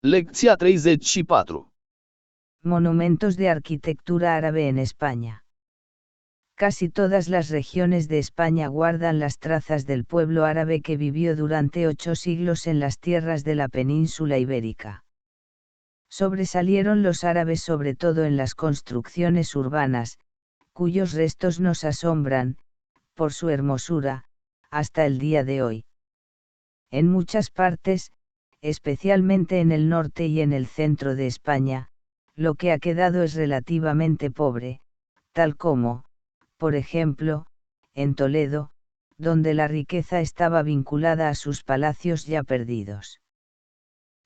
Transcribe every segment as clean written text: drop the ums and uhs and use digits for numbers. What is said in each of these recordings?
Lecția 34. Monumentos de arquitectura árabe en España. Casi todas las regiones de España guardan las trazas del pueblo árabe que vivió durante 8 siglos en las tierras de la península ibérica. Sobresalieron los árabes sobre todo en las construcciones urbanas, cuyos restos nos asombran, por su hermosura, hasta el día de hoy. En muchas partes, especialmente en el norte y en el centro de España, lo que ha quedado es relativamente pobre, tal como, por ejemplo, en Toledo, donde la riqueza estaba vinculada a sus palacios ya perdidos.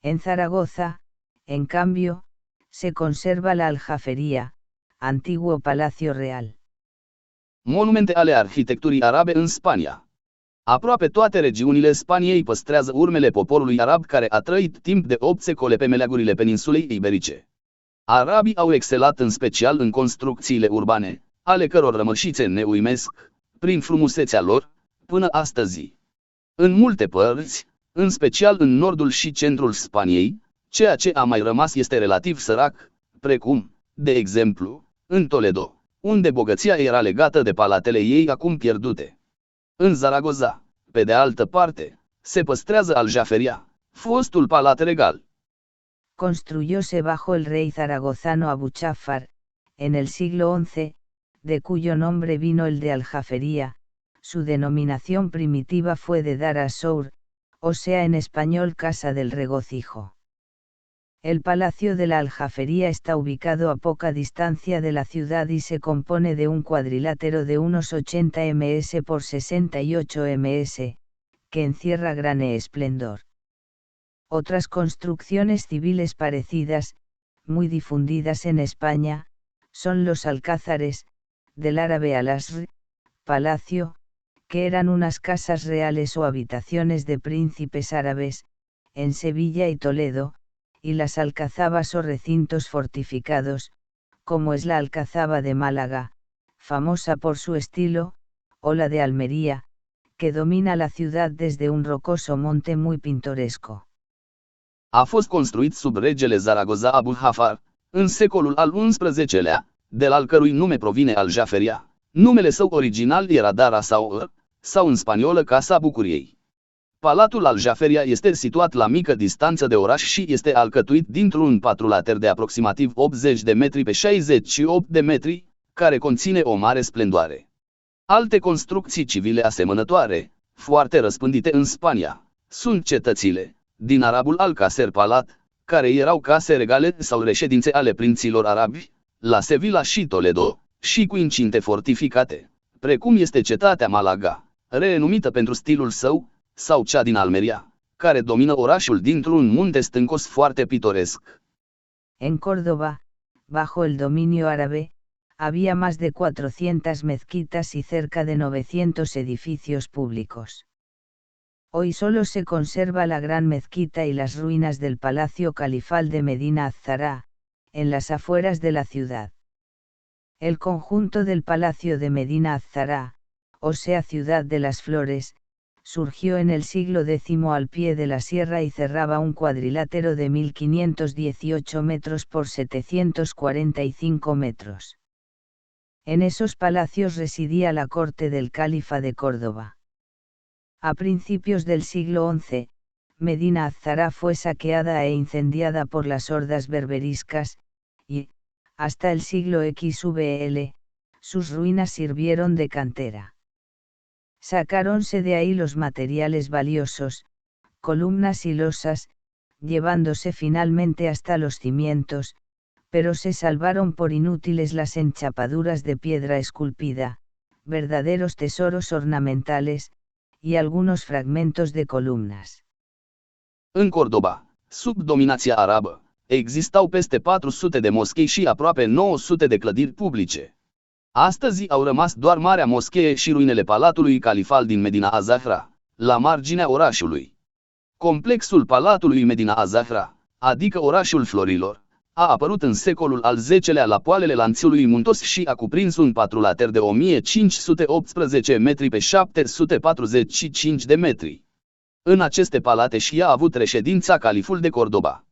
En Zaragoza, en cambio, se conserva la Aljafería, antiguo palacio real. Monumente ale arhitecturii arabe în Spania. Aproape toate regiunile Spaniei păstrează urmele poporului arab care a trăit timp de 8 secole pe meleagurile peninsulei iberice. Arabii au excelat în special în construcțiile urbane, ale căror rămășițe ne uimesc, prin frumusețea lor, până astăzi. În multe părți, în special în nordul și centrul Spaniei, ceea ce a mai rămas este relativ sărac, precum, de exemplu, în Toledo, unde bogăția era legată de palatele ei acum pierdute. În Zaragoza, pe de altă parte, se păstrează Aljaferia, fostul palat regal. Construyóse bajo el rey zaragozano Abu Jafar, en el siglo XI, de cuyo nombre vino el de Aljafería. Su denominación primitiva fue de Dar as-Sour, o sea en español Casa del Regocijo. El Palacio de la Aljafería está ubicado a poca distancia de la ciudad y se compone de un cuadrilátero de unos 80 ms por 68 ms, que encierra gran esplendor. Otras construcciones civiles parecidas, muy difundidas en España, son los alcázares, del árabe al-Asr, palacio, que eran unas casas reales o habitaciones de príncipes árabes, en Sevilla y Toledo, y las alcazabas o recintos fortificados, como es la Alcazaba de Málaga, famosa por su estilo, o la de Almería, que domina la ciudad desde un rocoso monte muy pintoresco. A fost construit sub regele Zaragoza Abu Jafar, în secolul al XI-lea, de la al cărui nume provine Aljaferia. Numele său original era Dar as-Sour, sau în spaniolă Casa Bucuriei. Palatul Aljaferia este situat la mică distanță de oraș și este alcătuit dintr-un patrulater de aproximativ 80 de metri pe 68 de metri, care conține o mare splendoare. Alte construcții civile asemănătoare, foarte răspândite în Spania, sunt cetățile, din arabul Alcacer Palat, care erau case regale sau reședințe ale prinților arabi, la Sevilla și Toledo, și cu incinte fortificate, precum este cetatea Malaga, renumită pentru stilul său, sau cea din Almeria, care domină orașul dintr-un munte stâncos foarte pitoresc. En Córdoba, bajo el dominio árabe, había más de 400 mezquitas y cerca de 900 edificios públicos. Hoy solo se conserva la gran mezquita y las ruinas del Palacio Califal de Medina az-Zahra, en las afueras de la ciudad. El conjunto del Palacio de Medina az-Zahra, o sea Ciudad de las Flores, surgió en el siglo X al pie de la sierra y cerraba un cuadrilátero de 1518 metros por 745 metros. En esos palacios residía la corte del califa de Córdoba. A principios del siglo XI, Medina az-Zahra fue saqueada e incendiada por las hordas berberiscas, y, hasta el siglo XVL, sus ruinas sirvieron de cantera. Sacáronse de ahí los materiales valiosos, columnas y losas, llevándose finalmente hasta los cimientos, pero se salvaron por inútiles las enchapaduras de piedra esculpida, verdaderos tesoros ornamentales, y algunos fragmentos de columnas. În Cordoba, sub dominația arabă, existau peste 400 de moschei și aproape 900 de clădiri publice. Astăzi au rămas doar Marea Moschee și ruinele Palatului Califal din Medina az-Zahra, la marginea orașului. Complexul Palatului Medina az-Zahra, adică orașul florilor, a apărut în secolul al X-lea la poalele lanțului muntos și a cuprins un patrulater de 1518 metri pe 745 de metri. În aceste palate și a avut reședința califul de Cordoba.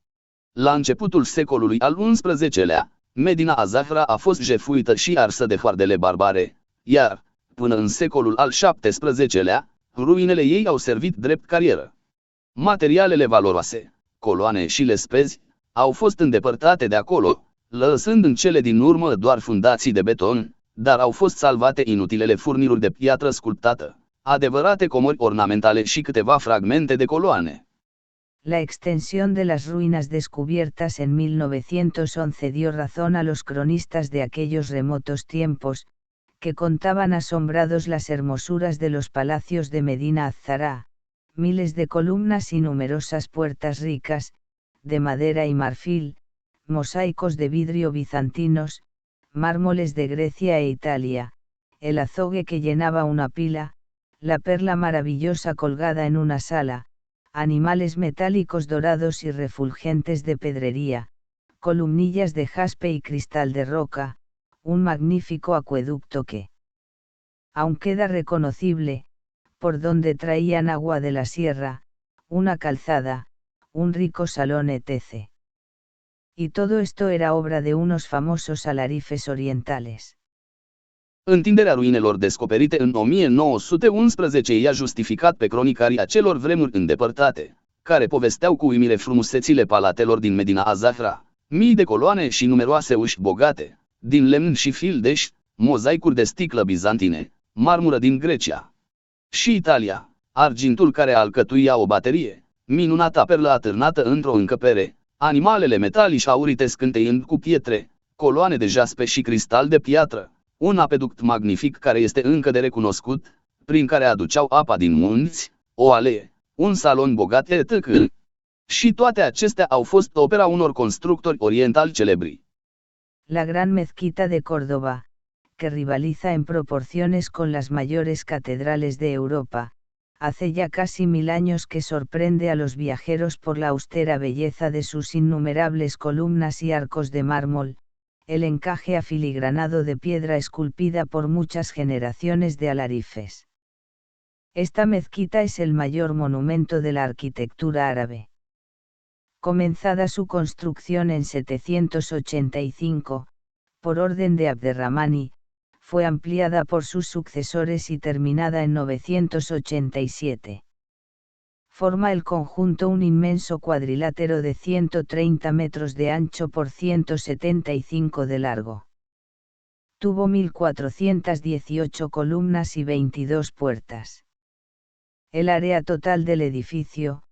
La începutul secolului al XI-lea, Medina Azahra a fost jefuită și arsă de hoardele barbare, iar, până în secolul al XVII-lea, ruinele ei au servit drept carieră. Materialele valoroase, coloane și lespezi, au fost îndepărtate de acolo, lăsând în cele din urmă doar fundații de beton, dar au fost salvate inutilele furniruri de piatră sculptată, adevărate comori ornamentale și câteva fragmente de coloane. La extensión de las ruinas descubiertas en 1911 dio razón a los cronistas de aquellos remotos tiempos, que contaban asombrados las hermosuras de los palacios de Medina Azahra, miles de columnas y numerosas puertas ricas, de madera y marfil, mosaicos de vidrio bizantinos, mármoles de Grecia e Italia, el azogue que llenaba una pila, la perla maravillosa colgada en una sala, animales metálicos dorados y refulgentes de pedrería, columnillas de jaspe y cristal de roca, un magnífico acueducto que, aún queda reconocible, por donde traían agua de la sierra, una calzada, un rico salón etc. Y todo esto era obra de unos famosos alarifes orientales. Întinderea ruinelor descoperite în 1911 i-a justificat pe cronicarii acelor vremuri îndepărtate, care povesteau cu uimire frumusețile palatelor din Medina Azahra, mii de coloane și numeroase uși bogate, din lemn și fildeș, mozaicuri de sticlă bizantine, marmură din Grecia și Italia, argintul care alcătuia o baterie, minunata perlă atârnată într-o încăpere, animalele metalice aurite scânteind cu pietre, coloane de jaspe și cristal de piatră, un apeduct magnific care este încă de recunoscut, prin care aduceau apa din munți, o alee, un salon bogat etc. Și toate acestea au fost opera unor constructori orientali celebri. La gran mezquita de Córdoba, que rivaliza en proporciones con las mayores catedrales de Europa, hace ya casi 1000 años que sorprende a los viajeros por la austera belleza de sus innumerables columnas y arcos de mármol, el encaje afiligranado de piedra esculpida por muchas generaciones de alarifes. Esta mezquita es el mayor monumento de la arquitectura árabe. Comenzada su construcción en 785, por orden de Abderramani, fue ampliada por sus sucesores y terminada en 987. Forma el conjunto un inmenso cuadrilátero de 130 metros de ancho por 175 de largo. Tuvo 1418 columnas y 22 puertas. El área total del edificio,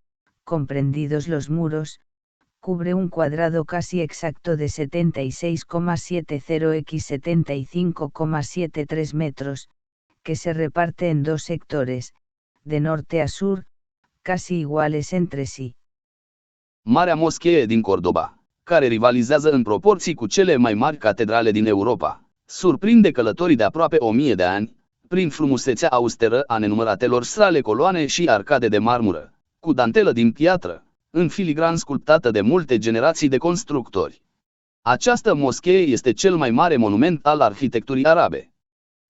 comprendidos los muros, cubre un cuadrado casi exacto de 76,70 x 75,73 metros, que se reparte en dos sectores, de norte a sur, casi iguales entre sí. Marea Moschee din Cordoba, care rivalizează în proporții cu cele mai mari catedrale din Europa, surprinde călătorii de aproape 1000 de ani, prin frumusețea austeră a nenumăratelor sale coloane și arcade de marmură, cu dantelă din piatră, în filigran sculptată de multe generații de constructori. Această moschee este cel mai mare monument al arhitecturii arabe.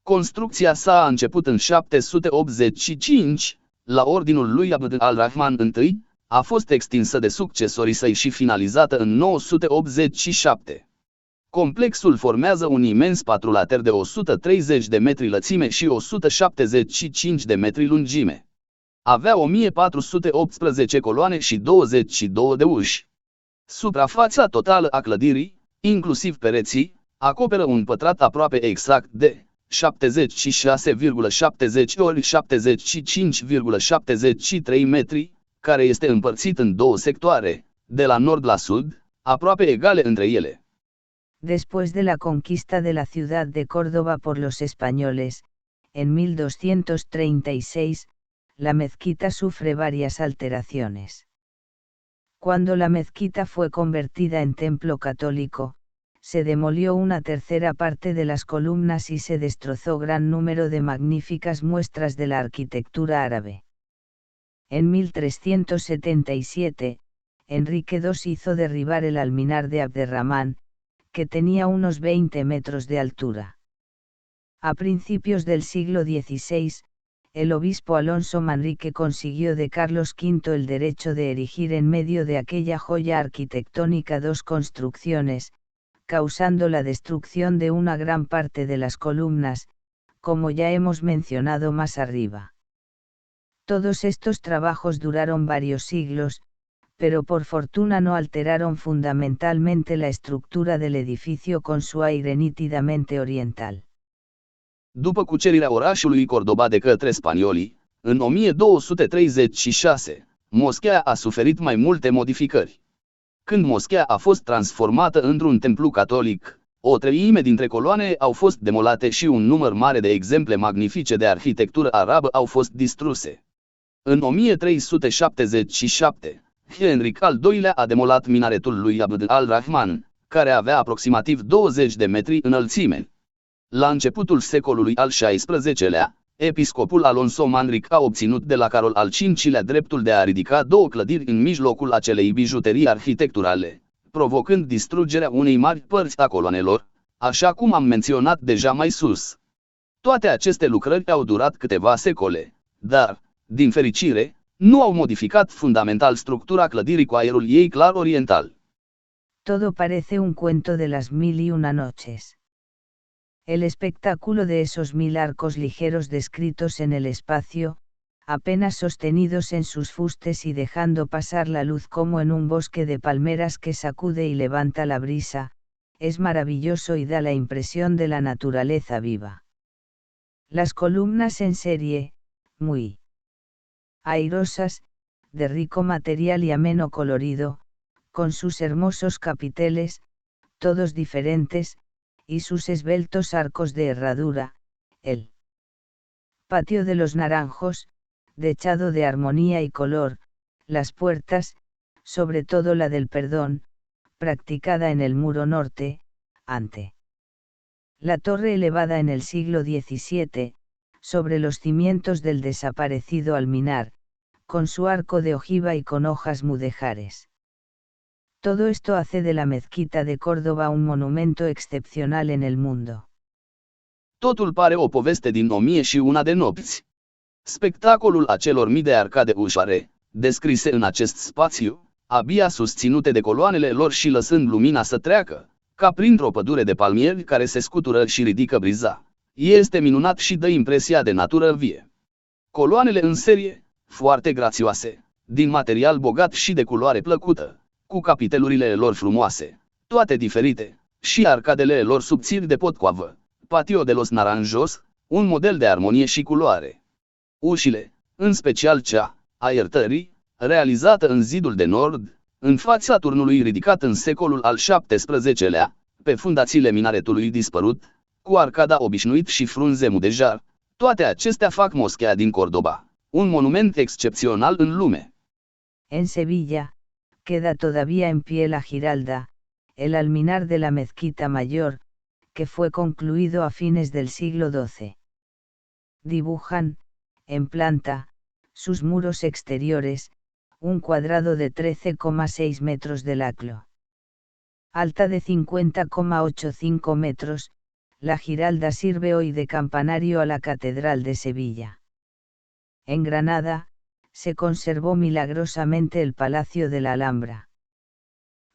Construcția sa a început în 785, la ordinul lui Abd al-Rahman I, a fost extinsă de succesorii săi și finalizată în 987. Complexul formează un imens patrulater de 130 de metri lățime și 175 de metri lungime. Avea 1418 coloane și 22 de uși. Suprafața totală a clădirii, inclusiv pereții, acoperă un pătrat aproape exact de 76,70 ori 75,73 metri, care este împărțit în două sectoare, de la nord la sud, aproape egale între ele. Después de la conquista de la ciudad de Córdoba por los españoles, en 1236, la mezquita sufre varias alteraciones. Cuando la mezquita fue convertida en templo católico, se demolió una tercera parte de las columnas y se destrozó gran número de magníficas muestras de la arquitectura árabe. En 1377, Enrique II hizo derribar el alminar de Abderramán, que tenía unos 20 metros de altura. A principios del siglo XVI, el obispo Alonso Manrique consiguió de Carlos V el derecho de erigir en medio de aquella joya arquitectónica dos construcciones, causando la destrucción de una gran parte de las columnas, como ya hemos mencionado más arriba. Todos estos trabajos duraron varios siglos, pero por fortuna no alteraron fundamentalmente la estructura del edificio con su aire nítidamente oriental. După cucerirea orașului Cordoba de către spanioli, în 1236, moschea a suferit mai multe modificări. Când moschea a fost transformată într-un templu catolic, o treime dintre coloane au fost demolate și un număr mare de exemple magnifice de arhitectură arabă au fost distruse. În 1377, Henric al II-lea a demolat minaretul lui Abd al-Rahman, care avea aproximativ 20 de metri înălțime. La începutul secolului al XVI-lea, episcopul Alonso Manric a obținut de la Carol al V-lea dreptul de a ridica două clădiri în mijlocul acelei bijuterii arhitecturale, provocând distrugerea unei mari părți a coloanelor, așa cum am menționat deja mai sus. Toate aceste lucrări au durat câteva secole, dar, din fericire, nu au modificat fundamental structura clădirii cu aerul ei clar oriental. Todo parece un cuento de las 1001 noches. El espectáculo de esos 1000 arcos ligeros descritos en el espacio, apenas sostenidos en sus fustes y dejando pasar la luz como en un bosque de palmeras que sacude y levanta la brisa, es maravilloso y da la impresión de la naturaleza viva. Las columnas en serie, muy airosas, de rico material y ameno colorido, con sus hermosos capiteles, todos diferentes, y sus esbeltos arcos de herradura, el patio de los naranjos, dechado de armonía y color, las puertas, sobre todo la del perdón, practicada en el muro norte, ante la torre elevada en el siglo XVII, sobre los cimientos del desaparecido alminar, con su arco de ojiva y con hojas mudéjares. Todo esto hace de la mezquita de Córdoba un monumento excepcional en el mundo. Totul pare o poveste din 1001 de nopți. Spectacolul acelor mii de arcade ușoare, descrise în acest spațiu, abia susținute de coloanele lor și lăsând lumina să treacă, ca printr-o pădure de palmieri care se scutură și ridică briza, este minunat și dă impresia de natură vie. Coloanele în serie, foarte grațioase, din material bogat și de culoare plăcută, cu capitelurile lor frumoase, toate diferite, și arcadele lor subțiri de potcoavă, patio de los naranjos, un model de armonie și culoare. Ușile, în special cea a iertării, realizată în zidul de nord, în fața turnului ridicat în secolul al XVII-lea, pe fundațiile minaretului dispărut, cu arcada obișnuit și frunze mudejar, toate acestea fac moschea din Cordoba, un monument excepțional în lume. En Sevilla, queda todavía en pie la Giralda, el alminar de la mezquita mayor, que fue concluido a fines del siglo XII. Dibujan, en planta, sus muros exteriores, un cuadrado de 13,6 metros de laclo. Alta de 50,85 metros, la Giralda sirve hoy de campanario a la Catedral de Sevilla. En Granada, se conservó milagrosamente el Palacio de la Alhambra.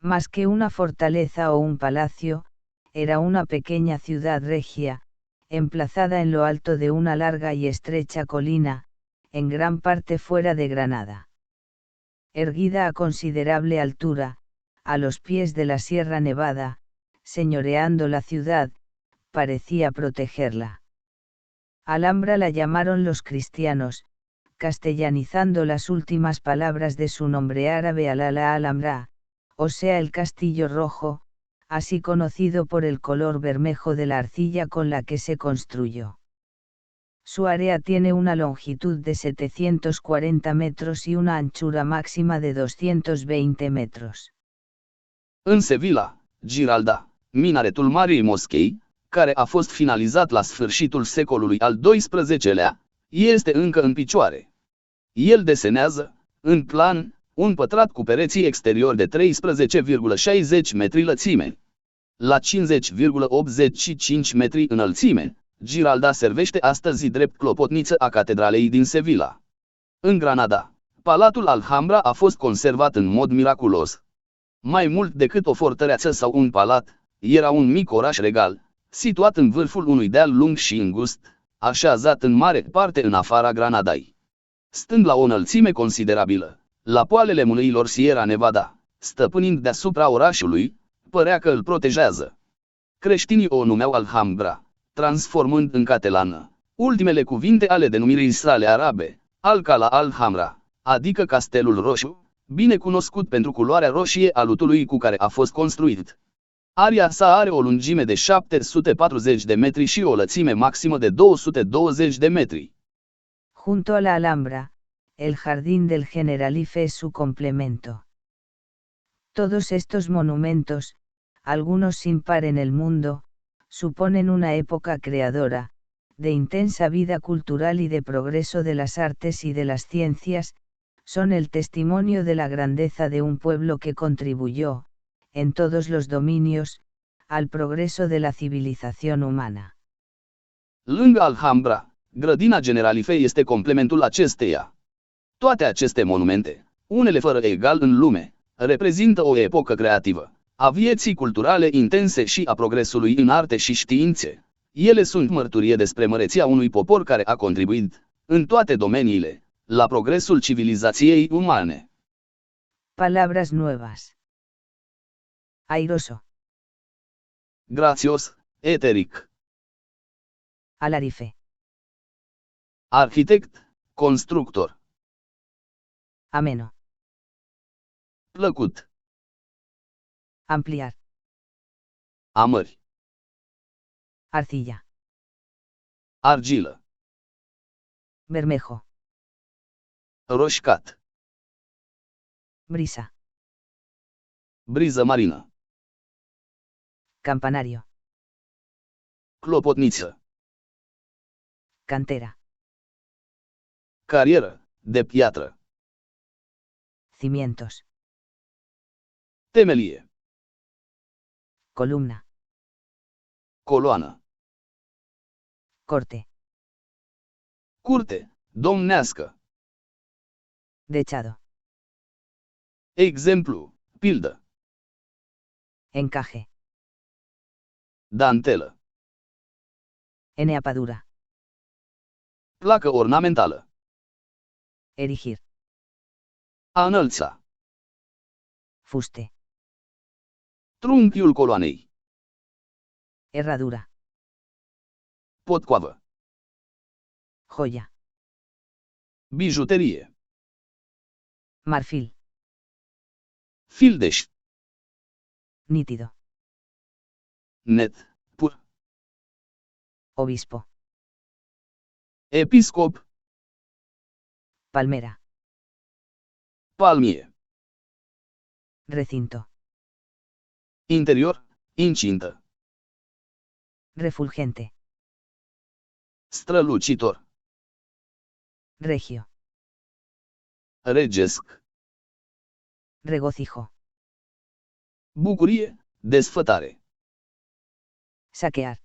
Más que una fortaleza o un palacio, era una pequeña ciudad regia, emplazada en lo alto de una larga y estrecha colina, en gran parte fuera de Granada. Erguida a considerable altura, a los pies de la Sierra Nevada, señoreando la ciudad, parecía protegerla. Alhambra la llamaron los cristianos, castellanizando las últimas palabras de su nombre árabe al-ala Alhambra, o sea el castillo rojo, así conocido por el color bermejo de la arcilla con la que se construyó. Su área tiene una longitud de 740 metros y una anchura máxima de 220 metros. În Sevilla, Giralda, minaretul Marii Moschei, care a fost finalizat la sfârșitul secolului al XII-lea, este încă în picioare. El desenează, în plan, un pătrat cu pereții exteriori de 13,60 metri lățime. La 50,85 metri înălțime, Giralda servește astăzi drept clopotniță a catedralei din Sevilla. În Granada, Palatul Alhambra a fost conservat în mod miraculos. Mai mult decât o fortăreață sau un palat, era un mic oraș regal, situat în vârful unui deal lung și îngust, așezat în mare parte în afara Granadai. Stând la o înălțime considerabilă, la poalele mânuilor Sierra Nevada, stăpânind deasupra orașului, părea că îl protejează. Creștinii o numeau Alhambra, transformând în catalană ultimele cuvinte ale denumirii sale arabe, Alcalá Alhambra, adică Castelul Roșu, bine cunoscut pentru culoarea roșie a lutului cu care a fost construit. Aria sa are o lungime de 740 de metri și o lățime maximă de 220 de metri. Junto a la Alhambra, el Jardín del Generalife es su complemento. Todos estos monumentos, algunos sin par en el mundo, suponen una época creadora, de intensa vida cultural y de progreso de las artes y de las ciencias, son el testimonio de la grandeza de un pueblo que contribuyó, en todos los dominios, al progreso de la civilización humana. Lângă Alhambra, grădina Generalife este complementul acesteia. Toate aceste monumente, unele fără egal în lume, reprezintă o epocă creativă, a vieții culturale intense și a progresului în arte și științe. Ele sunt mărturie despre măreția unui popor care a contribuit, în toate domeniile, la progresul civilizației umane. Palabras nuevas. Airoso. Gracios, eteric. Alarife. Arhitect, constructor. Ameno. Plăcut. Ampliar. Amări. Arcilla. Argilă. Bermejo. Roșcat. Brisa. Briză marină. Campanario. Clopotniță. Cantera. Carieră, de piatră. Cimientos. Temelie. Columna. Coloană. Corte. Curte, domnească. Dechado. Exemplu, pildă. Encaje. Dantelă. Eneapadura. Placă ornamentală. Erigir. A înălța. Fuste. Trunchiul coloanei. Herradura. Potcoavă. Joya. Bijuterie. Marfil. Fildeș. Nítido. Net, pur. Obispo. Episcop. Palmera. Palmie. Recinto. Interior, incintă. Refulgente. Strălucitor. Regio. Regesc. Regocijo. Bucurie, desfătare. Saquear.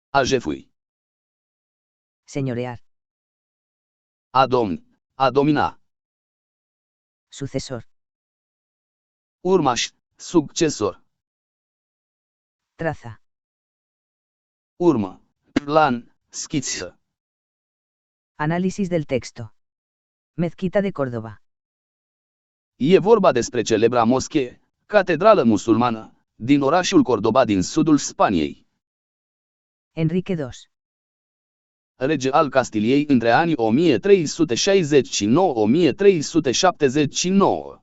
A jefui. Señorear. A domni. A domina. Sucesor. Urmaș, succesor. Traza. Urmă. Plan, schiță. Análisis del texto. Mezquita de Córdoba. E vorba despre celebra moschee, catedrală musulmană, din orașul Cordoba din sudul Spaniei. Enrique II. Rege al Castiliei între anii 1369-1379.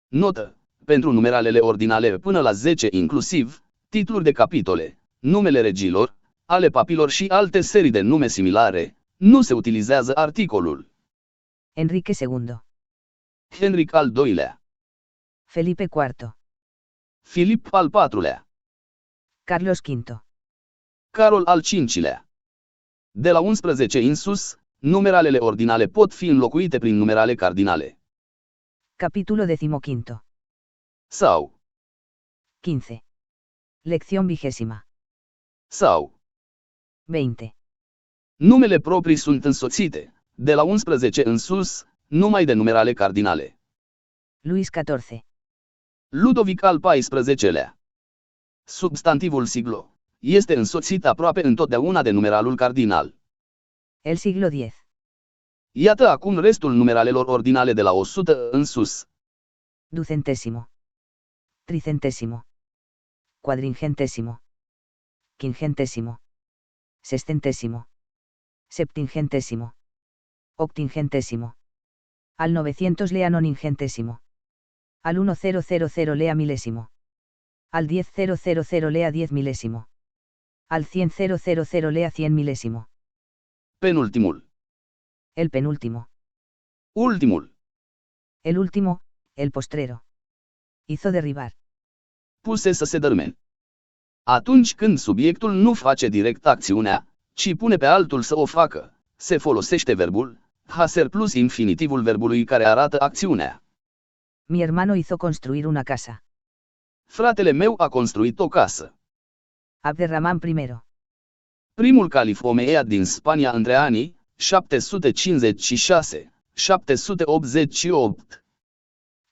Notă. Pentru numeralele ordinale până la 10 inclusiv, titluri de capitole, numele regilor, ale papilor și alte serii de nume similare, nu se utilizează articolul. Enrique II. Henric al II-lea. Felipe IV. Filip al IV-lea. Carlos V. Carol al V-lea. De la 11 în sus, numeralele ordinale pot fi înlocuite prin numerale cardinale. Capítulo 15. Sau. 15. Lección 20. Sau. 20. Numele proprii sunt însoțite, de la 11 în sus, numai de numerale cardinale. Luis XIV. Ludovic al XIV-lea. Substantivul siglo este însoțit aproape întotdeauna de numeralul cardinal. El siglo X. Iată acum restul numeralelor ordinale de la 100 în sus. Ducentésimo. Tricentésimo. Cuadringentésimo. Quingentésimo. Sexcentésimo. Septingentésimo. Octingentésimo. Al 900 lea noningentésimo. Al 1000 lea milésimo. Al 10.000 lea 10 milésimo. Al 100.000 lea 100 milésimo. Penultimul. El penúltimo. Ultimul. El último, el postrero. Hizo derribar. Puse să se dărâme. Atunci când subiectul nu face direct acțiunea, ci pune pe altul să o facă, se folosește verbul hacer plus infinitivul verbului care arată acțiunea. Mi hermano hizo construir una casa. Fratele meu a construit o casă. Abderramán I. Primul calif Omeyyad din Spania între anii 756-788.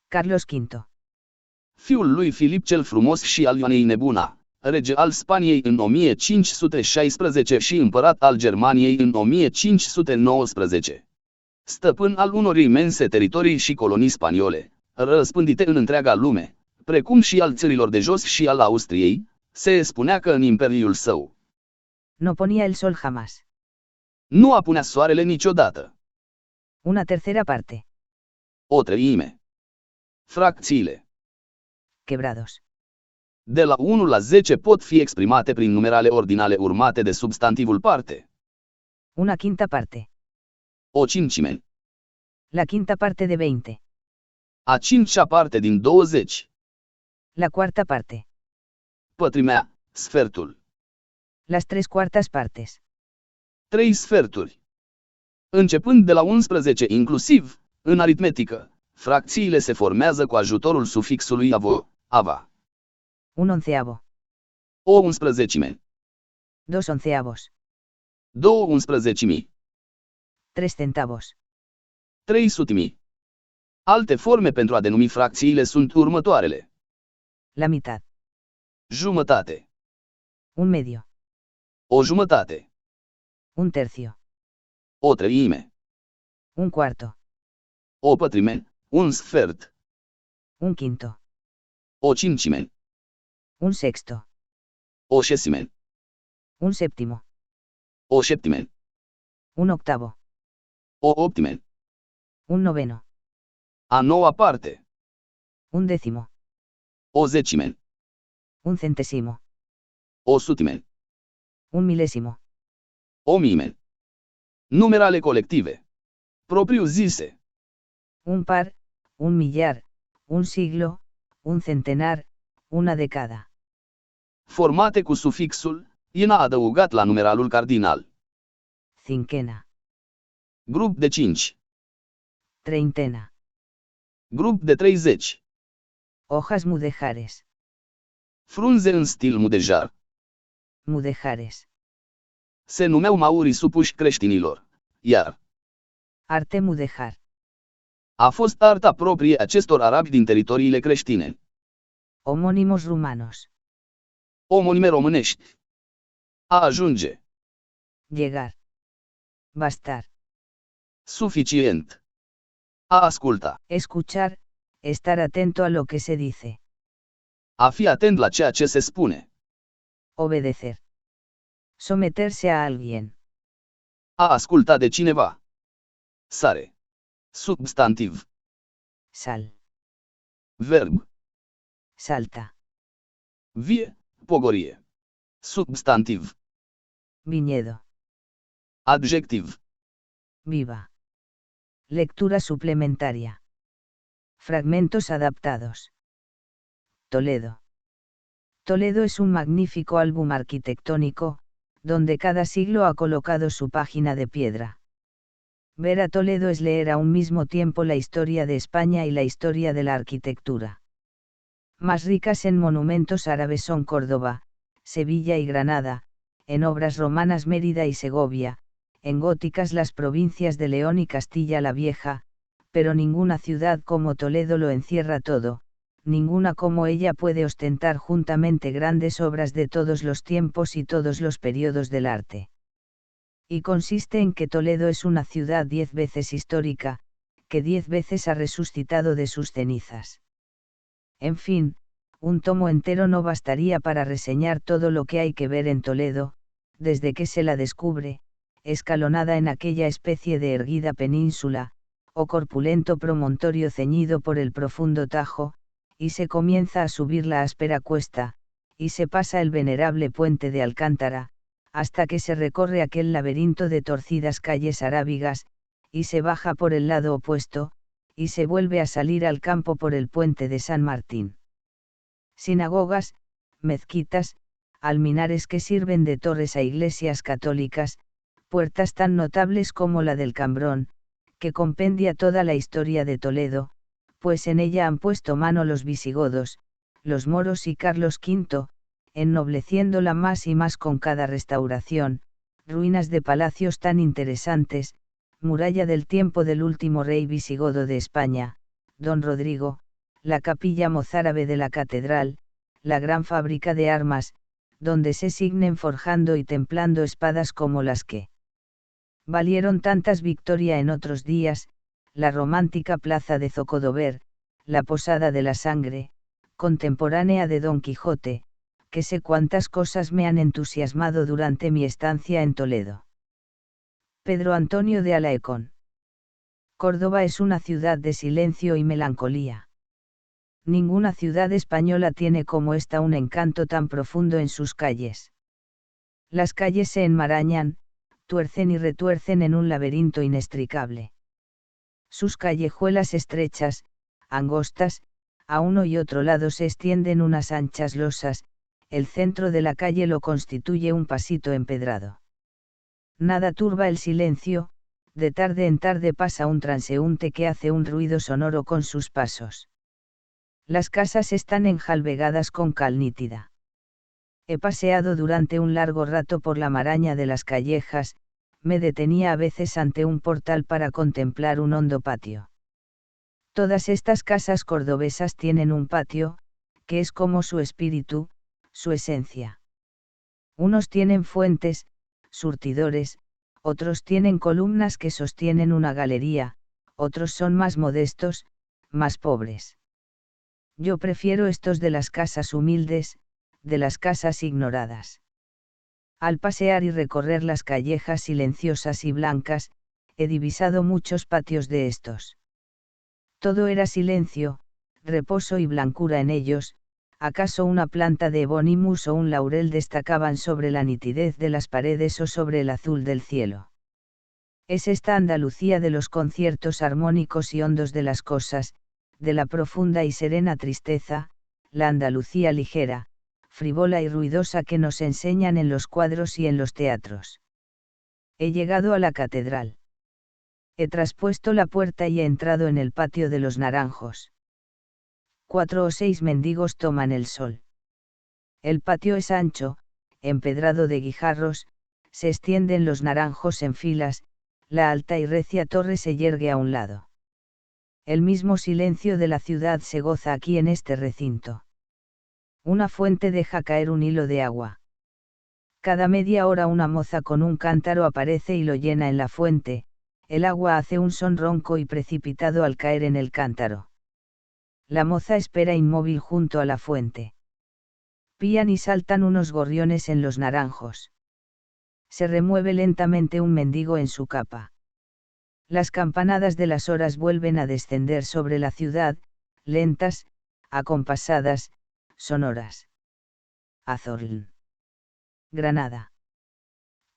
Carlos V. Fiul lui Filip cel Frumos și al Ioanei Nebuna, rege al Spaniei în 1516 și împărat al Germaniei în 1519. Stăpân al unor imense teritorii și colonii spaniole, răspândite în întreaga lume, precum și al țărilor de jos și al Austriei, se spunea că în imperiul său No ponía el sol jamás. nu apunea soarele niciodată. Una tercera parte. O treime. Fracțiile Quebrados. de la 1 la 10 pot fi exprimate prin numerale ordinale urmate de substantivul parte. Una quinta parte. O cincime. La quinta parte de 20. A cincea parte din 20. La cuarta parte. Pătrimea, sfertul. Las 3/4 partes. 3 sferturi. Începând de la 11 inclusiv, în aritmetică, fracțiile se formează cu ajutorul sufixului avo, ava. Un onceavo. O unsprezecime. 2 onceavos. 2 unsprezecimi. 3 centavos. 3 sutimi. Alte forme pentru a denumi fracțiile sunt următoarele. La mitad. Jumătate. Un medio. O jumătate. Un tercio. O treime. Un cuarto. O pătrime. Un sfert. Un quinto. O cincime. Un sexto. O șesime. Un séptimo. O șeptime. Un octavo. O optime. Un noveno. A noua parte. Un décimo. O zecime. Un centésimo. O sutime. Un milésimo. O mime. Numerale colective. Propriu zise. Un par, un millar, un siglo, un centenar, una década. Formate cu sufixul ina adăugat la numeralul cardinal. Cinquena. Grup de 5. Treintena. Grup de 30. Hojas mudéjares. Frunze în stil mudejar. Mudéjares. Se numeau maurii supuși creștinilor, iar Arte mudéjar. a fost arta proprie acestor arabi din teritoriile creștine. Homónimos rumanos. Omonime românești. A ajunge. Llegar. Bastar. Suficient. A asculta. Escuchar, estar atento a lo que se dice. A fi atent la ceea ce se spune. Obedecer. Someterse a alguien. A asculta de cineva. Sare. Substantiv. Sal. Verb. Salta. Vie, pogorie. Substantiv. Viñedo. Adjectiv. Viva. Lectura suplementaria. Fragmentos adaptados. Toledo. Toledo es un magnífico álbum arquitectónico, donde cada siglo ha colocado su página de piedra. Ver a Toledo es leer a un mismo tiempo la historia de España y la historia de la arquitectura. Más ricas en monumentos árabes son Córdoba, Sevilla y Granada, en obras romanas Mérida y Segovia, en góticas las provincias de León y Castilla la Vieja, pero ninguna ciudad como Toledo lo encierra todo, ninguna como ella puede ostentar juntamente grandes obras de todos los tiempos y todos los periodos del arte. Y consiste en que Toledo es una ciudad 10 veces histórica, que 10 veces ha resucitado de sus cenizas. En fin, un tomo entero no bastaría para reseñar todo lo que hay que ver en Toledo, desde que se la descubre, escalonada en aquella especie de erguida península, o corpulento promontorio ceñido por el profundo Tajo, y se comienza a subir la áspera cuesta, y se pasa el venerable puente de Alcántara, hasta que se recorre aquel laberinto de torcidas calles arábigas, y se baja por el lado opuesto, y se vuelve a salir al campo por el puente de San Martín. Sinagogas, mezquitas, alminares que sirven de torres a iglesias católicas, puertas tan notables como la del Cambrón, que compendia toda la historia de Toledo, pues en ella han puesto mano los visigodos, los moros y Carlos V, ennobleciéndola más y más con cada restauración, ruinas de palacios tan interesantes, muralla del tiempo del último rey visigodo de España, don Rodrigo, la capilla mozárabe de la catedral, la gran fábrica de armas, donde se signen forjando y templando espadas como las que valieron tantas victorias en otros días, la romántica plaza de Zocodover, la posada de la sangre, contemporánea de Don Quijote, que sé cuántas cosas me han entusiasmado durante mi estancia en Toledo. Pedro Antonio de Alaecón. Córdoba es una ciudad de silencio y melancolía. Ninguna ciudad española tiene como esta un encanto tan profundo en sus calles. Las calles se enmarañan, tuercen y retuercen en un laberinto inextricable. Sus callejuelas estrechas, angostas, a uno y otro lado se extienden unas anchas losas, el centro de la calle lo constituye un pasito empedrado. Nada turba el silencio, de tarde en tarde pasa un transeúnte que hace un ruido sonoro con sus pasos. Las casas están enjalbegadas con cal nítida. He paseado durante un largo rato por la maraña de las callejas, me detenía a veces ante un portal para contemplar un hondo patio. Todas estas casas cordobesas tienen un patio, que es como su espíritu, su esencia. Unos tienen fuentes, surtidores, otros tienen columnas que sostienen una galería, otros son más modestos, más pobres. Yo prefiero estos de las casas humildes, de las casas ignoradas. Al pasear y recorrer las callejas silenciosas y blancas, he divisado muchos patios de estos. Todo era silencio, reposo y blancura en ellos, acaso una planta de ebonimus o un laurel destacaban sobre la nitidez de las paredes o sobre el azul del cielo. Es esta Andalucía de los conciertos armónicos y hondos de las cosas, de la profunda y serena tristeza, la Andalucía ligera, frívola y ruidosa que nos enseñan en los cuadros y en los teatros. He llegado a la catedral. He traspuesto la puerta y he entrado en el patio de los Naranjos. 4 o 6 mendigos toman el sol. El patio es ancho, empedrado de guijarros, se extienden los naranjos en filas, la alta y recia torre se yergue a un lado. El mismo silencio de la ciudad se goza aquí en este recinto. Una fuente deja caer un hilo de agua. Cada media hora una moza con un cántaro aparece y lo llena en la fuente, el agua hace un son ronco y precipitado al caer en el cántaro. La moza espera inmóvil junto a la fuente. Pían y saltan unos gorriones en los naranjos. Se remueve lentamente un mendigo en su capa. Las campanadas de las horas vuelven a descender sobre la ciudad, lentas, acompasadas, sonoras. Azorln. Granada.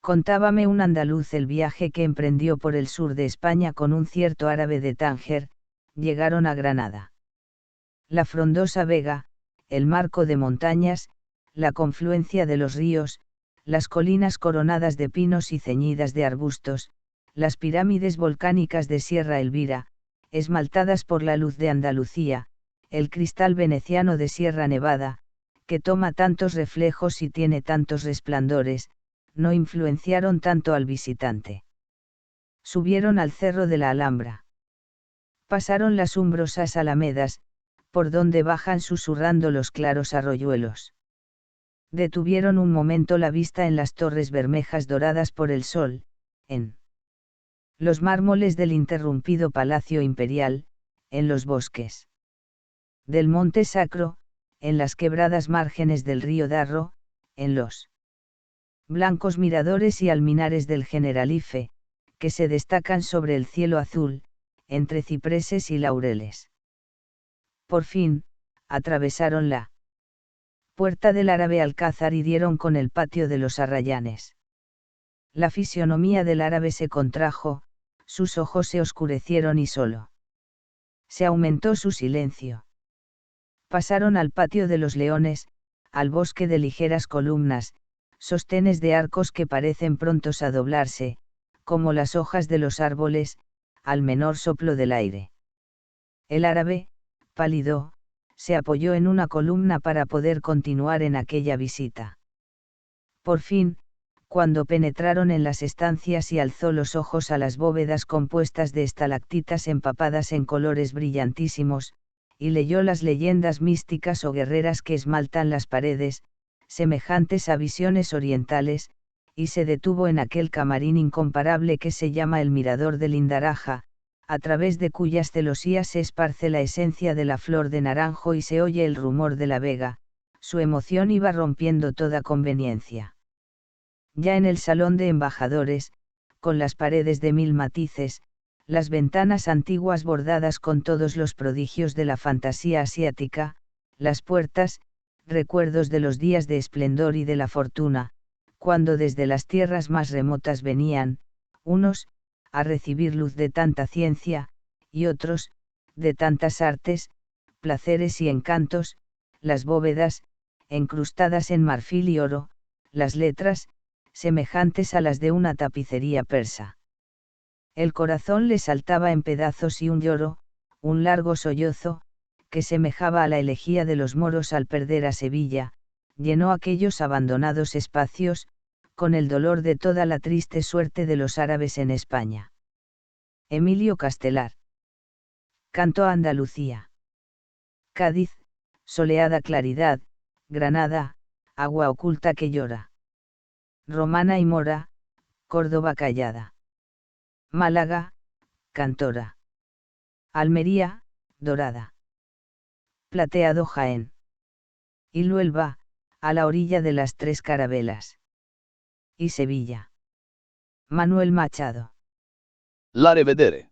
Contábame un andaluz el viaje que emprendió por el sur de España con un cierto árabe de Tánger, llegaron a Granada. La frondosa vega, el marco de montañas, la confluencia de los ríos, las colinas coronadas de pinos y ceñidas de arbustos, las pirámides volcánicas de Sierra Elvira, esmaltadas por la luz de Andalucía, el cristal veneciano de Sierra Nevada, que toma tantos reflejos y tiene tantos resplandores, no influenciaron tanto al visitante. Subieron al cerro de la Alhambra. Pasaron las umbrosas alamedas, por donde bajan susurrando los claros arroyuelos. Detuvieron un momento la vista en las torres bermejas doradas por el sol, en los mármoles del interrumpido Palacio Imperial, en los bosques del Monte Sacro, en las quebradas márgenes del río Darro, en los blancos miradores y alminares del Generalife, que se destacan sobre el cielo azul, entre cipreses y laureles. Por fin, atravesaron la puerta del árabe Alcázar y dieron con el patio de los Arrayanes. La fisionomía del árabe se contrajo, sus ojos se oscurecieron y solo se aumentó su silencio. Pasaron al patio de los Leones, al bosque de ligeras columnas, sostenes de arcos que parecen prontos a doblarse, como las hojas de los árboles, al menor soplo del aire. El árabe, pálido, se apoyó en una columna para poder continuar en aquella visita. Por fin, cuando penetraron en las estancias y alzó los ojos a las bóvedas compuestas de estalactitas empapadas en colores brillantísimos, y leyó las leyendas místicas o guerreras que esmaltan las paredes, semejantes a visiones orientales, y se detuvo en aquel camarín incomparable que se llama el Mirador del Indaraja, a través de cuyas celosías se esparce la esencia de la flor de naranjo y se oye el rumor de la vega. Su emoción iba rompiendo toda conveniencia. Ya en el salón de embajadores, con las paredes de 1000 matices, las ventanas antiguas bordadas con todos los prodigios de la fantasía asiática, las puertas, recuerdos de los días de esplendor y de la fortuna, cuando desde las tierras más remotas venían, unos, a recibir luz de tanta ciencia, y otros, de tantas artes, placeres y encantos, las bóvedas, encrustadas en marfil y oro, las letras, semejantes a las de una tapicería persa. El corazón le saltaba en pedazos y un lloro, un largo sollozo, que semejaba a la elegía de los moros al perder a Sevilla, llenó aquellos abandonados espacios, con el dolor de toda la triste suerte de los árabes en España. Emilio Castelar. Canto a Andalucía. Cádiz, soleada claridad, Granada, agua oculta que llora. Romana y Mora, Córdoba callada. Málaga, cantora. Almería, dorada. Plateado Jaén. Y Luelva, a la orilla de las tres carabelas. Y Sevilla. Manuel Machado. La revedere!